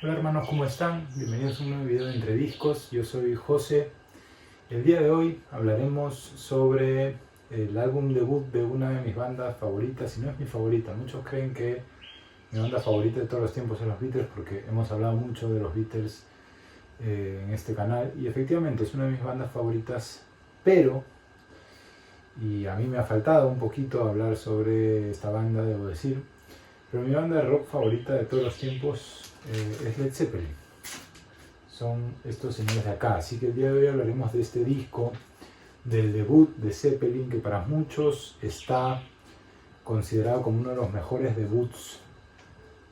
Hola hermanos, ¿cómo están? Bienvenidos a un nuevo video de Entre Discos. Yo soy José. El día de hoy hablaremos sobre el álbum debut de una de mis bandas favoritas, y no es mi favorita. Muchos creen que mi banda favorita de todos los tiempos son los Beatles porque hemos hablado mucho de los Beatles en este canal, y efectivamente es una de mis bandas favoritas, pero, y a mí me ha faltado un poquito hablar sobre esta banda, debo decir, pero mi banda de rock favorita de todos los tiempos es Led Zeppelin. Son estos señores de acá, así que el día de hoy hablaremos de este disco, del debut de Zeppelin, que para muchos está considerado como uno de los mejores debuts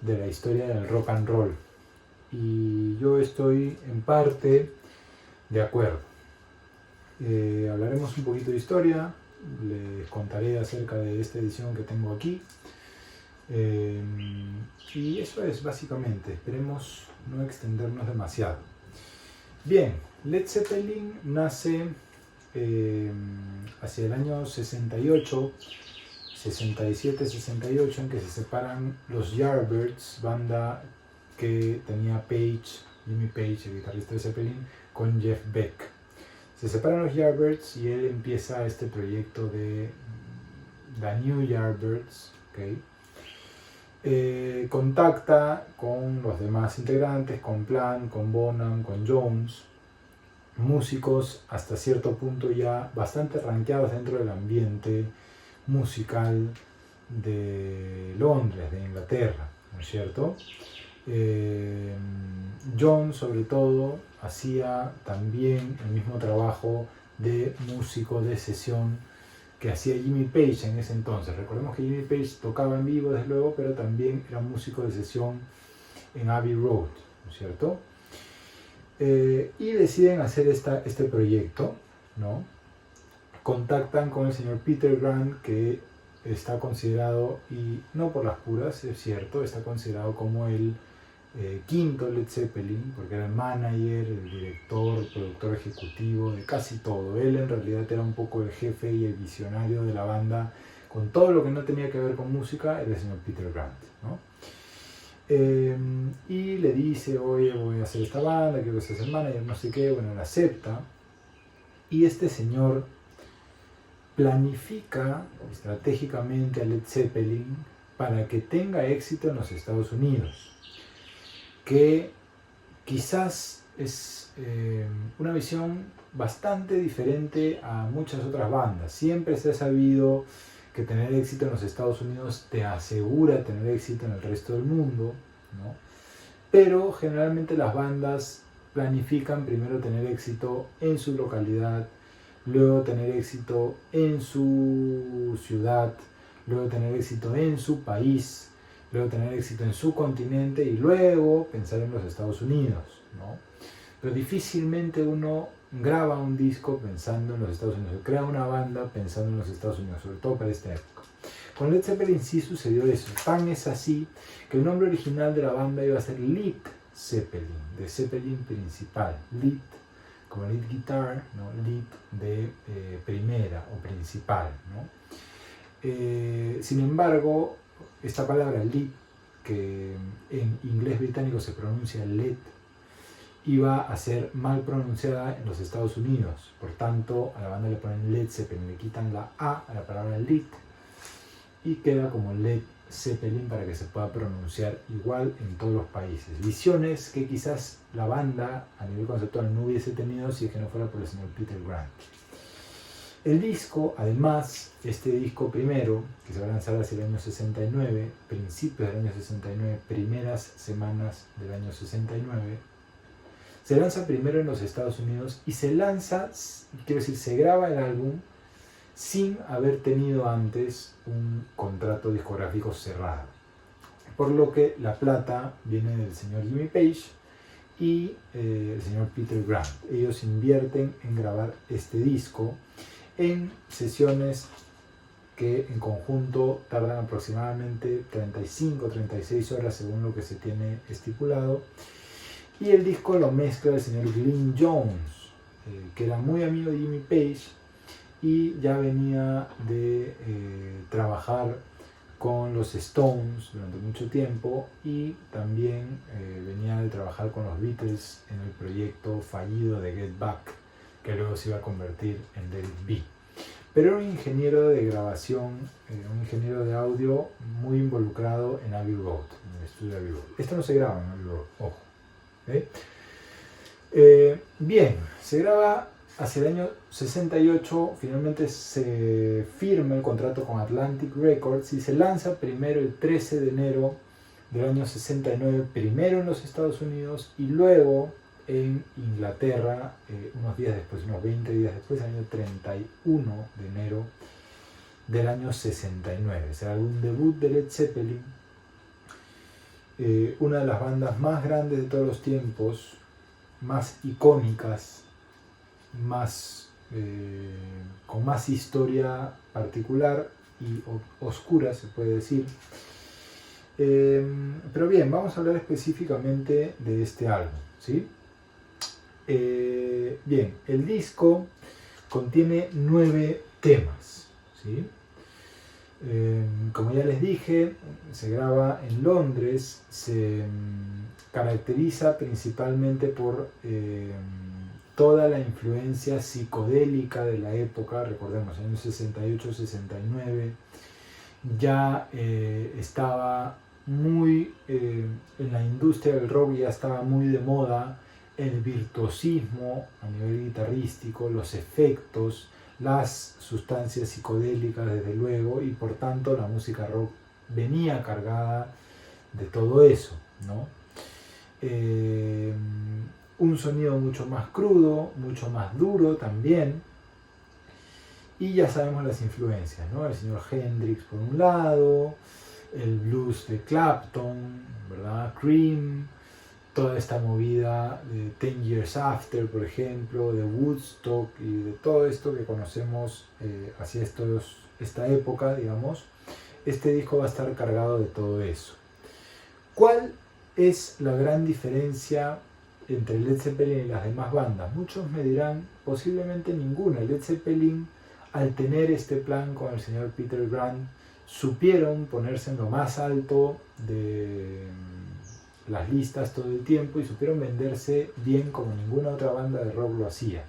de la historia del rock and roll, y yo estoy en parte de acuerdo. Hablaremos un poquito de historia, les contaré acerca de esta edición que tengo aquí, y eso es básicamente. Esperemos no extendernos demasiado. Bien, Led Zeppelin nace hacia el año 68, 67, 68, en que se separan los Yardbirds, banda que tenía Jimmy Page, el guitarrista de Zeppelin, con Jeff Beck. Se separan los Yardbirds y él empieza este proyecto de The New Yardbirds, ¿okay? Contacta con los demás integrantes, con Plant, con Bonham, con Jones, músicos hasta cierto punto ya bastante rankeados dentro del ambiente musical de Londres, de Inglaterra, ¿no es cierto? John, sobre todo, hacía también el mismo trabajo de músico de sesión que hacía Jimmy Page en ese entonces. Recordemos que Jimmy Page tocaba en vivo, desde luego, pero también era músico de sesión en Abbey Road, ¿no es cierto? Y deciden hacer este proyecto, ¿no? Contactan con el señor Peter Grant, que está considerado, y no por las puras, es cierto, está considerado como el quinto Led Zeppelin, porque era el manager, el director, productor ejecutivo de casi todo. Él en realidad era un poco el jefe y el visionario de la banda, con todo lo que no tenía que ver con música, era el señor Peter Grant, ¿no? Y le dice: oye, voy a hacer esta banda, quiero que seas el manager, no sé qué. Bueno, él acepta, y este señor planifica estratégicamente a Led Zeppelin para que tenga éxito en los Estados Unidos, que quizás es una visión bastante diferente a muchas otras bandas. Siempre se ha sabido que tener éxito en los Estados Unidos te asegura tener éxito en el resto del mundo, ¿no? Pero generalmente las bandas planifican primero tener éxito en su localidad, luego tener éxito en su ciudad, luego tener éxito en su país, luego tener éxito en su continente, y luego pensar en los Estados Unidos, ¿no? Pero difícilmente uno graba un disco pensando en los Estados Unidos, o crea una banda pensando en los Estados Unidos, sobre todo para esta época. Con Led Zeppelin sí sucedió eso. Tan es así que el nombre original de la banda iba a ser Led Zeppelin, de Zeppelin principal. Led como lead guitar, ¿no? Lead de primera o principal, ¿no? Sin embargo, esta palabra lead, que en inglés británico se pronuncia led, iba a ser mal pronunciada en los Estados Unidos. Por tanto, a la banda le ponen Led Zeppelin, le quitan la A a la palabra lead y queda como Led Zeppelin para que se pueda pronunciar igual en todos los países. Visiones que quizás la banda a nivel conceptual no hubiese tenido si es que no fuera por el señor Peter Grant. El disco, además, este disco primero, que se va a lanzar hacia el año 69, principios del año 69, primeras semanas del año 69, se lanza primero en los Estados Unidos y se lanza, quiero decir, se graba el álbum sin haber tenido antes un contrato discográfico cerrado. Por lo que la plata viene del señor Jimmy Page y el señor Peter Grant. Ellos invierten en grabar este disco en sesiones que en conjunto tardan aproximadamente 35-36 horas según lo que se tiene estipulado. Y el disco lo mezcla el señor Glyn Jones, que era muy amigo de Jimmy Page y ya venía de trabajar con los Stones durante mucho tiempo, y también venía de trabajar trabajar con los Beatles en el proyecto fallido de Get Back, que luego se iba a convertir en Let It Be. Pero era un ingeniero de grabación, un ingeniero de audio muy involucrado en Abbey Road, en el estudio de Abbey Road. Esto no se graba en Abbey Road, ojo. Bien, se graba hacia el año 68, finalmente se firma el contrato con Atlantic Records y se lanza primero el 13 de enero del año 69, primero en los Estados Unidos y luego en Inglaterra, unos días después, unos 20 días después, el año 31 de enero del año 69. Es el álbum debut de Led Zeppelin, una de las bandas más grandes de todos los tiempos, más icónicas, con más historia particular y oscura, se puede decir. Pero bien, vamos a hablar específicamente de este álbum, ¿sí? Bien, el disco contiene 9 temas, ¿sí? Como ya les dije, se graba en Londres, se caracteriza principalmente por toda la influencia psicodélica de la época. Recordemos, en el 68-69 ya estaba muy en la industria del rock, ya estaba muy de moda el virtuosismo a nivel guitarrístico, los efectos, las sustancias psicodélicas desde luego, y por tanto la música rock venía cargada de todo eso, ¿no? Un sonido mucho más crudo, mucho más duro también, y ya sabemos las influencias, ¿no? El señor Hendrix por un lado, el blues de Clapton, ¿verdad? Cream, toda esta movida de 10 Years After, por ejemplo, de Woodstock y de todo esto que conocemos hacia esta época, digamos. Este disco va a estar cargado de todo eso. ¿Cuál es la gran diferencia entre Led Zeppelin y las demás bandas? Muchos me dirán, posiblemente ninguna. Led Zeppelin, al tener este plan con el señor Peter Grant, supieron ponerse en lo más alto de las listas todo el tiempo y supieron venderse bien como ninguna otra banda de rock lo hacía.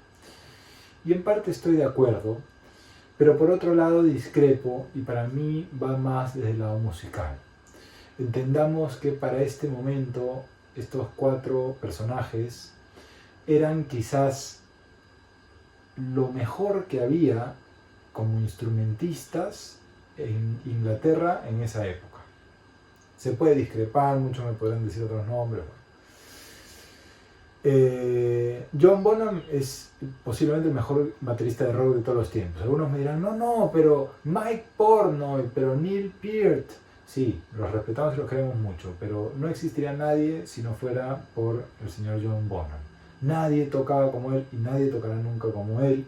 Y en parte estoy de acuerdo, pero por otro lado discrepo, y para mí va más desde el lado musical. Entendamos que para este momento estos 4 personajes eran quizás lo mejor que había como instrumentistas en Inglaterra en esa época. Se puede discrepar, muchos me podrán decir otros nombres. John Bonham es posiblemente el mejor baterista de rock de todos los tiempos. Algunos me dirán, no, pero Mike Portnoy, pero Neil Peart. Sí, los respetamos y los queremos mucho, pero no existiría nadie si no fuera por el señor John Bonham. Nadie tocaba como él y nadie tocará nunca como él,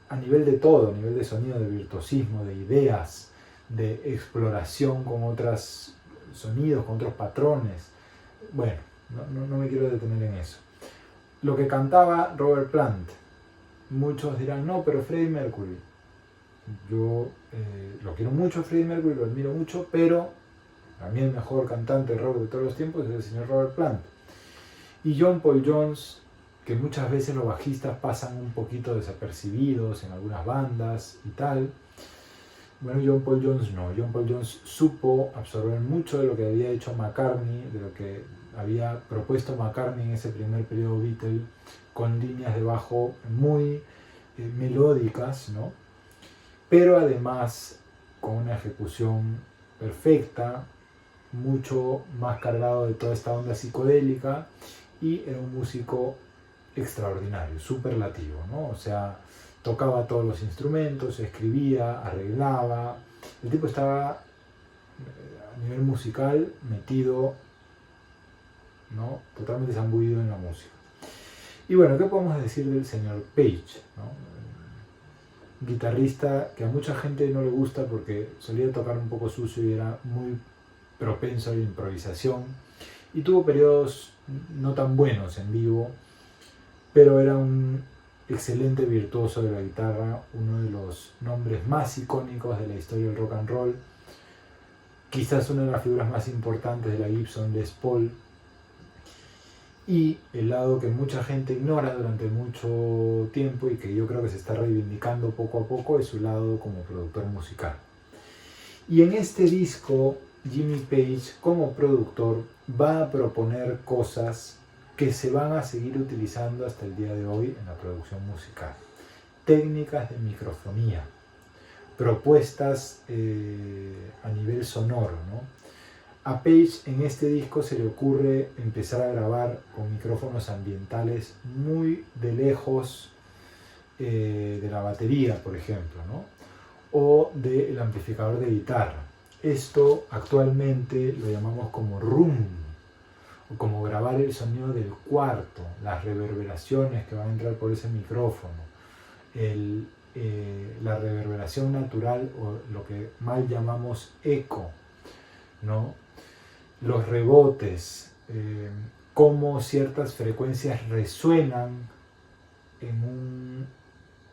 a nivel de todo, a nivel de sonido, de virtuosismo, de ideas, de exploración con otros sonidos, con otros patrones. Bueno, no me quiero detener en eso. Lo que cantaba Robert Plant, muchos dirán, no, pero Freddie Mercury. Yo lo quiero mucho, Freddie Mercury, lo admiro mucho, pero a mí el mejor cantante de rock de todos los tiempos es el señor Robert Plant. Y John Paul Jones, que muchas veces los bajistas pasan un poquito desapercibidos en algunas bandas y tal. Bueno, John Paul Jones no. John Paul Jones supo absorber mucho de lo que había hecho McCartney, de lo que había propuesto McCartney en ese primer periodo Beatle, con líneas de bajo muy melódicas, ¿no? Pero además con una ejecución perfecta, mucho más cargado de toda esta onda psicodélica, y era un músico extraordinario, superlativo, ¿no? O sea, tocaba todos los instrumentos, escribía, arreglaba. El tipo estaba a nivel musical metido, ¿no? Totalmente zambuido en la música. Y bueno, ¿qué podemos decir del señor Page, ¿no? Guitarrista que a mucha gente no le gusta porque solía tocar un poco sucio y era muy propenso a la improvisación, y tuvo periodos no tan buenos en vivo, pero era un excelente virtuoso de la guitarra, uno de los nombres más icónicos de la historia del rock and roll, quizás una de las figuras más importantes de la Gibson Les Paul. y el lado que mucha gente ignora durante mucho tiempo y que yo creo que se está reivindicando poco a poco es su lado como productor musical. Y en este disco, Jimmy Page como productor va a proponer cosas que se van a seguir utilizando hasta el día de hoy en la producción musical. Técnicas de microfonía, propuestas a nivel sonoro, ¿no? A Page en este disco se le ocurre empezar a grabar con micrófonos ambientales muy de lejos de la batería, por ejemplo, ¿no? O del amplificador de guitarra. Esto actualmente lo llamamos como room, o como grabar el sonido del cuarto, las reverberaciones que van a entrar por ese micrófono, la reverberación natural o lo que mal llamamos eco, ¿no? Los rebotes, cómo ciertas frecuencias resuenan en un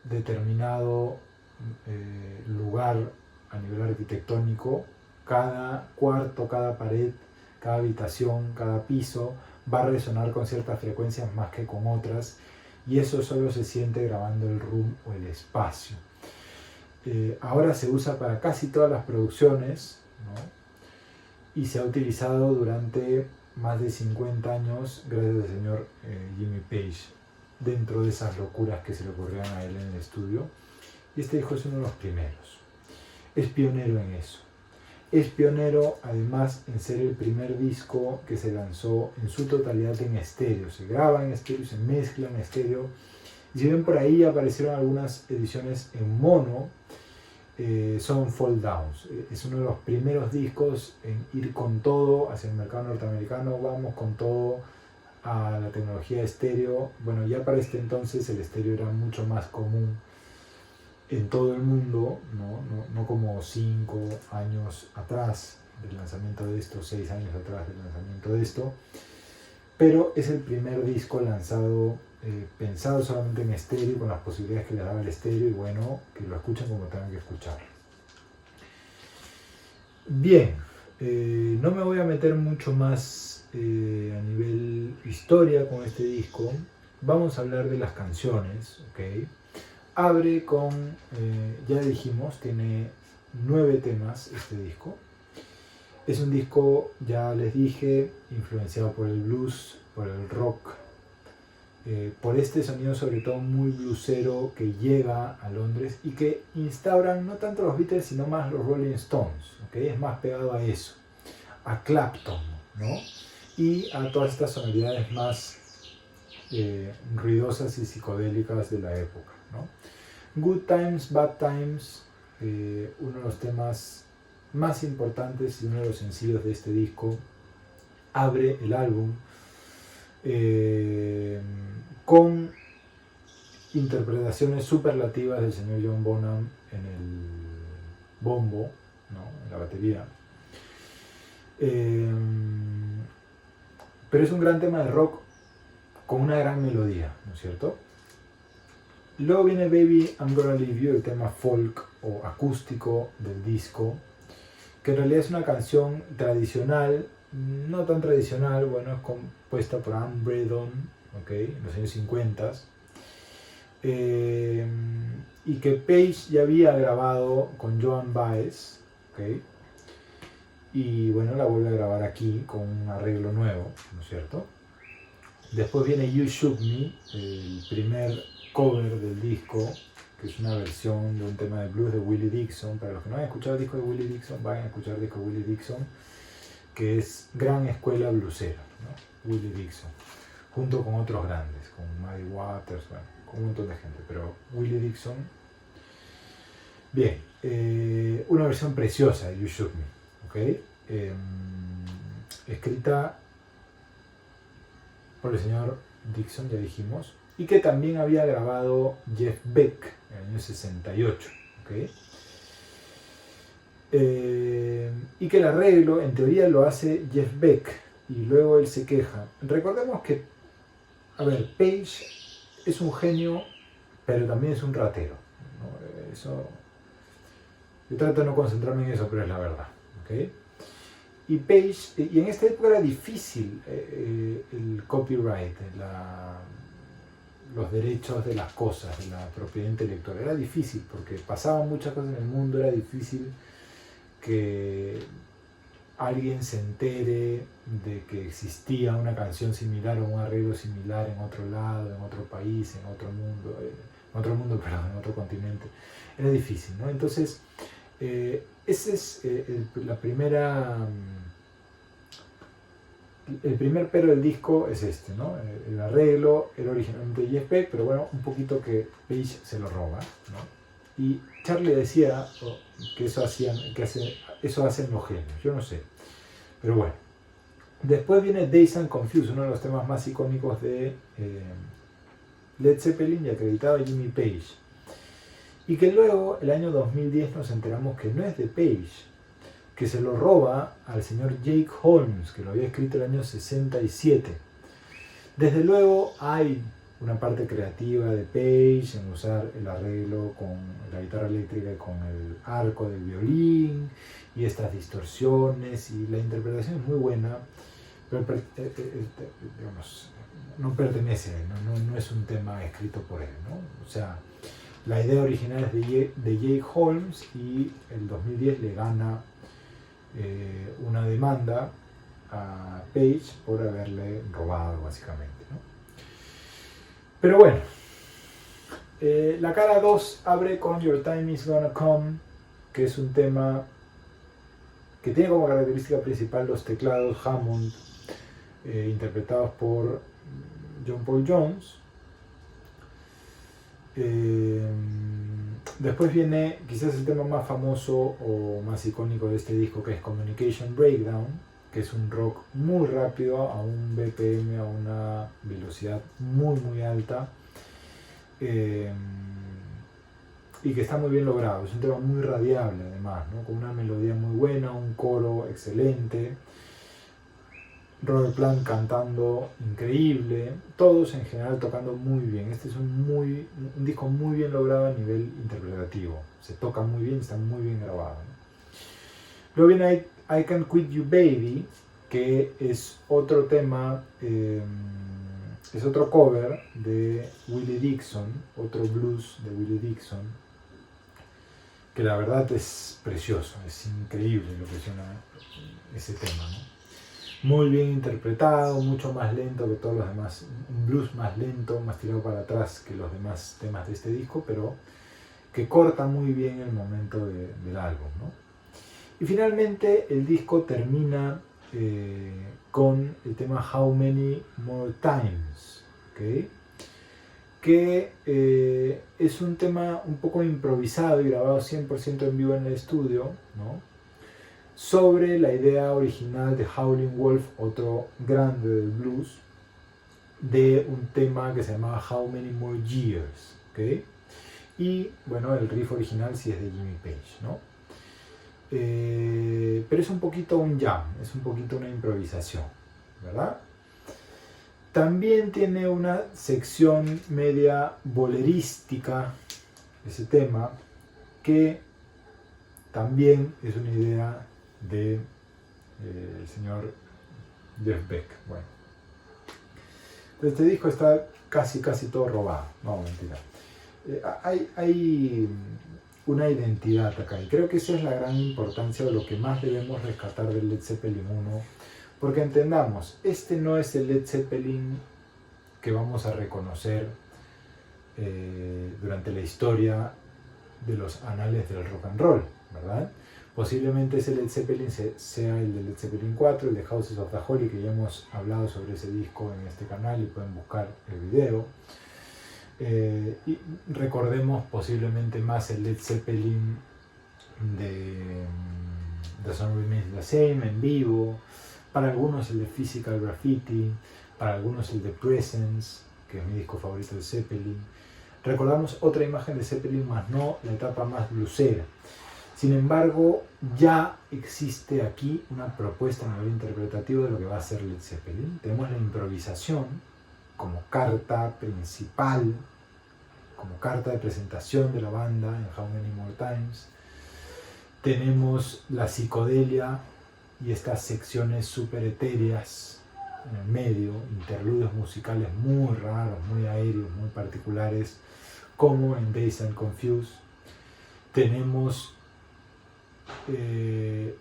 determinado lugar a nivel arquitectónico. Cada cuarto, cada pared, cada habitación, cada piso va a resonar con ciertas frecuencias más que con otras, y eso solo se siente grabando el room o el espacio. Ahora se usa para casi todas las producciones, ¿no? Y se ha utilizado durante más de 50 años gracias al señor Jimmy Page, dentro de esas locuras que se le ocurrían a él en el estudio. Y este disco es uno de los primeros. Es pionero en eso. Es pionero además en ser el primer disco que se lanzó en su totalidad en estéreo. Se graba en estéreo, se mezcla en estéreo. Y si ven por ahí aparecieron algunas ediciones en mono, son fold downs. Es uno de los primeros discos en ir con todo hacia el mercado norteamericano. Vamos con todo a la tecnología estéreo. Bueno, ya para este entonces el estéreo era mucho más común en todo el mundo, no como 5 años atrás del lanzamiento de esto, 6 años atrás del lanzamiento de esto, pero es el primer disco lanzado pensado solamente en estéreo, con las posibilidades que le daba el estéreo, y bueno, que lo escuchen como tengan que escucharlo. Bien, no me voy a meter mucho más a nivel historia con este disco. Vamos a hablar de las canciones, ¿ok? Abre con, ya dijimos, tiene 9 temas este disco. Es un disco, ya les dije, influenciado por el blues, por el rock, por este sonido sobre todo muy bluesero que llega a Londres y que instauran no tanto los Beatles sino más los Rolling Stones, ¿okay? Es más pegado a eso, a Clapton, ¿no? Y a todas estas sonoridades más ruidosas y psicodélicas de la época, ¿no? Good Times, Bad Times, uno de los temas más importantes y uno de los sencillos de este disco, abre el álbum con interpretaciones superlativas del señor John Bonham en el bombo, ¿no? En la batería. Pero es un gran tema de rock con una gran melodía, ¿no es cierto? Luego viene Baby I'm Gonna Leave You, el tema folk o acústico del disco, que en realidad es una canción tradicional, no tan tradicional, bueno, es compuesta por Anne Bredon, ¿okay? En los años 50, y que Page ya había grabado con Joan Baez, ¿okay? Y bueno, la vuelve a grabar aquí con un arreglo nuevo, ¿no es cierto? Después viene You Shook Me, el primer cover del disco, que es una versión de un tema de blues de Willie Dixon. Para los que no han escuchado el disco de Willie Dixon, vayan a escuchar el disco de Willie Dixon, que es gran escuela bluesera, ¿no? Willie Dixon, junto con otros grandes, con Muddy Waters, bueno, con un montón de gente, pero Willie Dixon. Bien, una versión preciosa de You Shook Me, ¿okay? Escrita por el señor Dixon, ya dijimos, y que también había grabado Jeff Beck en el año 68, ¿okay? Y que el arreglo en teoría lo hace Jeff Beck y luego él se queja. Recordemos que, a ver, Page es un genio, pero también es un ratero, ¿no? Eso, yo trato de no concentrarme en eso, pero es la verdad, ¿okay? Y Page, y en esta época era difícil el copyright, los derechos de las cosas, de la propiedad intelectual. Era difícil porque pasaban muchas cosas en el mundo, era difícil que alguien se entere de que existía una canción similar o un arreglo similar en otro lado, en otro país, en otro mundo, en otro continente. Era difícil, ¿no? Entonces, ese es el primer pero del disco es este, ¿no? El arreglo era originalmente de Jeff Beck, pero bueno, un poquito que Page se lo roba, ¿no? Y Charlie decía que eso hacen los genios, yo no sé, pero bueno. Después viene Dazed and Confused, uno de los temas más icónicos de Led Zeppelin y acreditado a Jimmy Page. Y que luego, el año 2010, nos enteramos que no es de Page, que se lo roba al señor Jake Holmes, que lo había escrito el año 67. Desde luego hay una parte creativa de Page en usar el arreglo con la guitarra eléctrica y con el arco del violín y estas distorsiones, y la interpretación es muy buena, pero digamos, no pertenece a él, no es un tema escrito por él, ¿no? O sea, la idea original es de Jake Holmes, y el 2010 le gana una demanda a Page por haberle robado, básicamente, ¿no? Pero bueno, la cara 2 abre con Your Time Is Gonna Come, que es un tema que tiene como característica principal los teclados Hammond, interpretados por John Paul Jones. Después viene quizás el tema más famoso o más icónico de este disco, que es Communication Breakdown, que es un rock muy rápido, a un BPM, a una velocidad muy alta, y que está muy bien logrado. Es un tema muy radiable además, ¿no? Con una melodía muy buena, un coro excelente, Robert Plant cantando increíble, todos en general tocando muy bien. Este es un disco muy bien logrado a nivel interpretativo, se toca muy bien, está muy bien grabado, ¿no? Luego viene I Can't Quit You Baby, que es otro tema, es otro cover de Willie Dixon, otro blues de Willie Dixon, que la verdad es precioso, es increíble lo que suena ese tema, ¿no? Muy bien interpretado, mucho más lento que todos los demás, un blues más lento, más tirado para atrás que los demás temas de este disco, pero que corta muy bien el momento del álbum, ¿no? Y finalmente el disco termina con el tema How Many More Times, ¿okay? Que es un tema un poco improvisado y grabado 100% en vivo en el estudio, ¿no? Sobre la idea original de Howlin' Wolf, otro grande del blues, de un tema que se llamaba How Many More Years, ¿okay? Y bueno, el riff original sí es de Jimmy Page, ¿no? Pero es un poquito un jam, es un poquito una improvisación, ¿verdad? También tiene una sección media bolerística, ese tema, que también es una idea de el señor Jeff Beck. Bueno, este disco está casi todo robado, no, mentira. Hay una identidad acá, y creo que esa es la gran importancia de lo que más debemos rescatar del Led Zeppelin 1, porque entendamos, este no es el Led Zeppelin que vamos a reconocer durante la historia de los anales del rock and roll, ¿verdad? Posiblemente ese Led Zeppelin sea el de Led Zeppelin 4, el de Houses of the Holy, que ya hemos hablado sobre ese disco en este canal y pueden buscar el video. Y recordemos posiblemente más el Led Zeppelin de The Sun Remains the Same en vivo, para algunos el de Physical Graffiti, para algunos el de Presence, que es mi disco favorito de Zeppelin. Recordamos otra imagen de Zeppelin, más no la etapa más bluesera. Sin embargo, ya existe aquí una propuesta a nivel interpretativo de lo que va a ser Led Zeppelin. Tenemos la improvisación como carta principal, como carta de presentación de la banda en How Many More Times. Tenemos la psicodelia y estas secciones súper etéreas en el medio, interludios musicales muy raros, muy aéreos, muy particulares, como en Dazed and Confused. Tenemos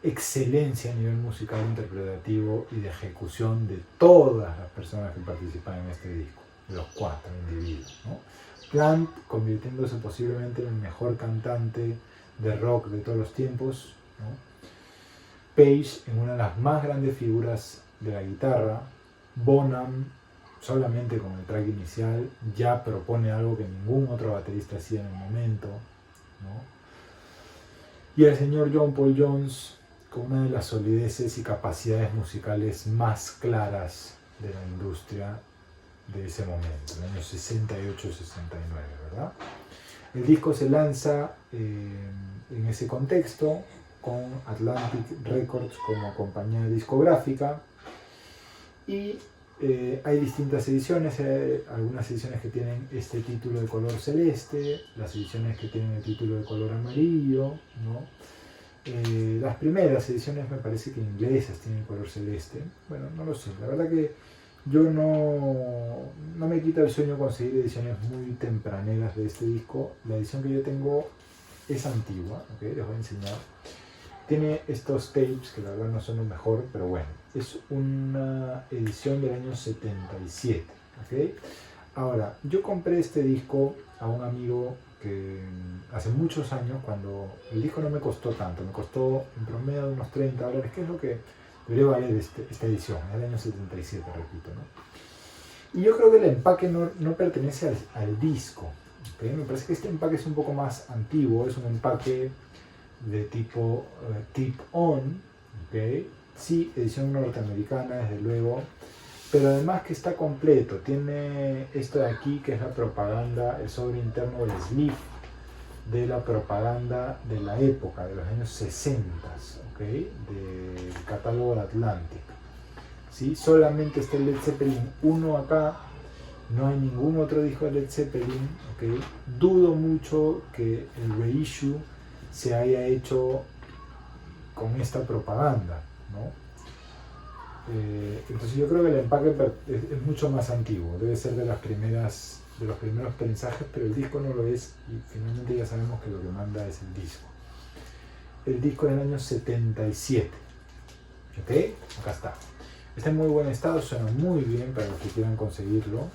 excelencia a nivel musical, interpretativo y de ejecución de todas las personas que participan en este disco, de los 4 individuos, ¿no? Plant convirtiéndose posiblemente en el mejor cantante de rock de todos los tiempos, ¿no? Page en una de las más grandes figuras de la guitarra. Bonham solamente con el track inicial ya propone algo que ningún otro baterista hacía en el momento, ¿no? Y el señor John Paul Jones con una de las solideces y capacidades musicales más claras de la industria de ese momento, en el año 68-69, ¿verdad? El disco se lanza en ese contexto con Atlantic Records como compañía discográfica y hay distintas ediciones, algunas ediciones que tienen este título de color celeste, las ediciones que tienen el título de color amarillo, ¿no? Las primeras ediciones me parece que inglesas tienen color celeste, bueno, no lo sé, la verdad que yo no me quita el sueño conseguir ediciones muy tempraneras de este disco. La edición que yo tengo es antigua, ¿okay? Les voy a enseñar. Tiene estos tapes que la verdad no son lo mejor, pero bueno, es una edición del año 77, ¿okay? Ahora, yo compré este disco a un amigo que hace muchos años, cuando el disco no me costó tanto, me costó en promedio de unos $30, que es lo que debería valer esta edición, es del año 77, repito, ¿no? Y yo creo que el empaque no pertenece al disco, ¿okay? Me parece que este empaque es un poco más antiguo, es un empaque de tipo tip-on, ¿okay? Sí, edición norteamericana, desde luego, pero además que está completo. Tiene esto de aquí, que es la propaganda, el sobre interno del sleeve de la propaganda de la época, de los años 60, ¿okay? Del catálogo de Atlantic, ¿sí? Solamente está el Led Zeppelin 1 acá, no hay ningún otro disco de Led Zeppelin, ¿okay? Dudo mucho que el reissue se haya hecho con esta propaganda, ¿no? Entonces yo creo que el empaque es mucho más antiguo, debe ser de los primeros prensajes, pero el disco no lo es y finalmente ya sabemos que lo que manda es el disco. El disco del año 77, ¿ok? Acá está. Está en muy buen estado, suena muy bien para los que quieran conseguirlo.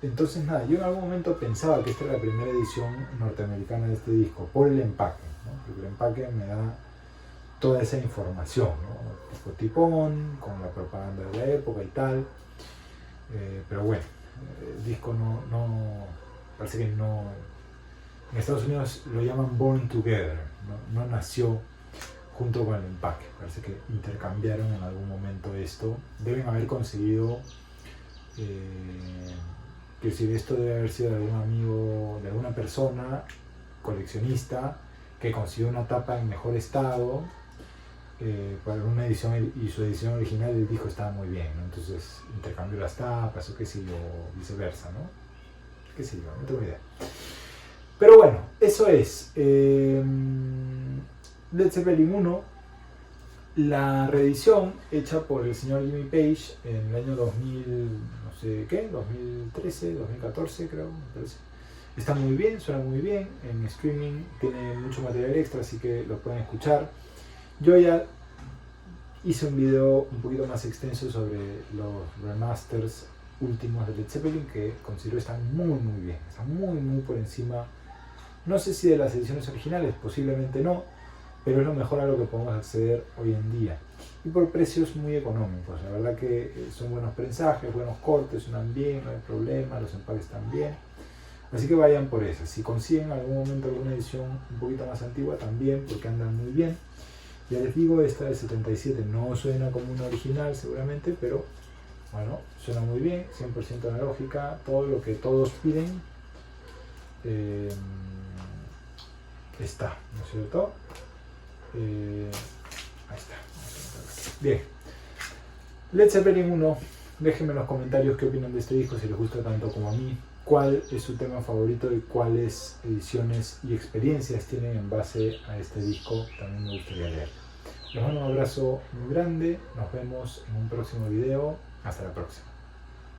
Entonces nada, yo en algún momento pensaba que esta era la primera edición norteamericana de este disco, por el empaque, ¿no? Porque el empaque me da toda esa información, ¿no? Tipo tipón, con la propaganda de la época y tal, pero bueno, el disco parece que no, en Estados Unidos lo llaman Born Together, no nació junto con el empaque, parece que intercambiaron en algún momento esto, deben haber conseguido, quiero decir, esto debe haber sido de algún amigo, de alguna persona coleccionista que consiguió una tapa en mejor estado para una edición, y su edición original del disco estaba muy bien, ¿no? Entonces intercambió las tapas o qué sé yo, viceversa, ¿no? Qué sé yo, no tengo idea. Pero bueno, eso es Led Zeppelin 1, la reedición hecha por el señor Jimmy Page en el año 2000, no sé qué, 2013, 2014 creo, me parece. Está muy bien, suena muy bien, en streaming tiene mucho material extra, así que lo pueden escuchar. Yo ya hice un video un poquito más extenso sobre los remasters últimos de Led Zeppelin, que considero están muy bien, están muy por encima, no sé si de las ediciones originales, posiblemente no, pero es lo mejor a lo que podemos acceder hoy en día y por precios muy económicos. La verdad que son buenos prensajes, buenos cortes, suenan bien, no hay problema, los empaques están bien, así que vayan por eso. Si consiguen en algún momento alguna edición un poquito más antigua también, porque andan muy bien. Ya les digo, esta de 77 no suena como una original seguramente, pero bueno, suena muy bien, 100% analógica, todo lo que todos piden está, ¿no es cierto? Ahí está. Bien. Led Zeppelin 1, déjenme en los comentarios qué opinan de este disco, si les gusta tanto como a mí. cuál es su tema favorito y cuáles ediciones y experiencias tienen en base a este disco. También me gustaría leer. Les mando un abrazo muy grande, nos vemos en un próximo video, hasta la próxima.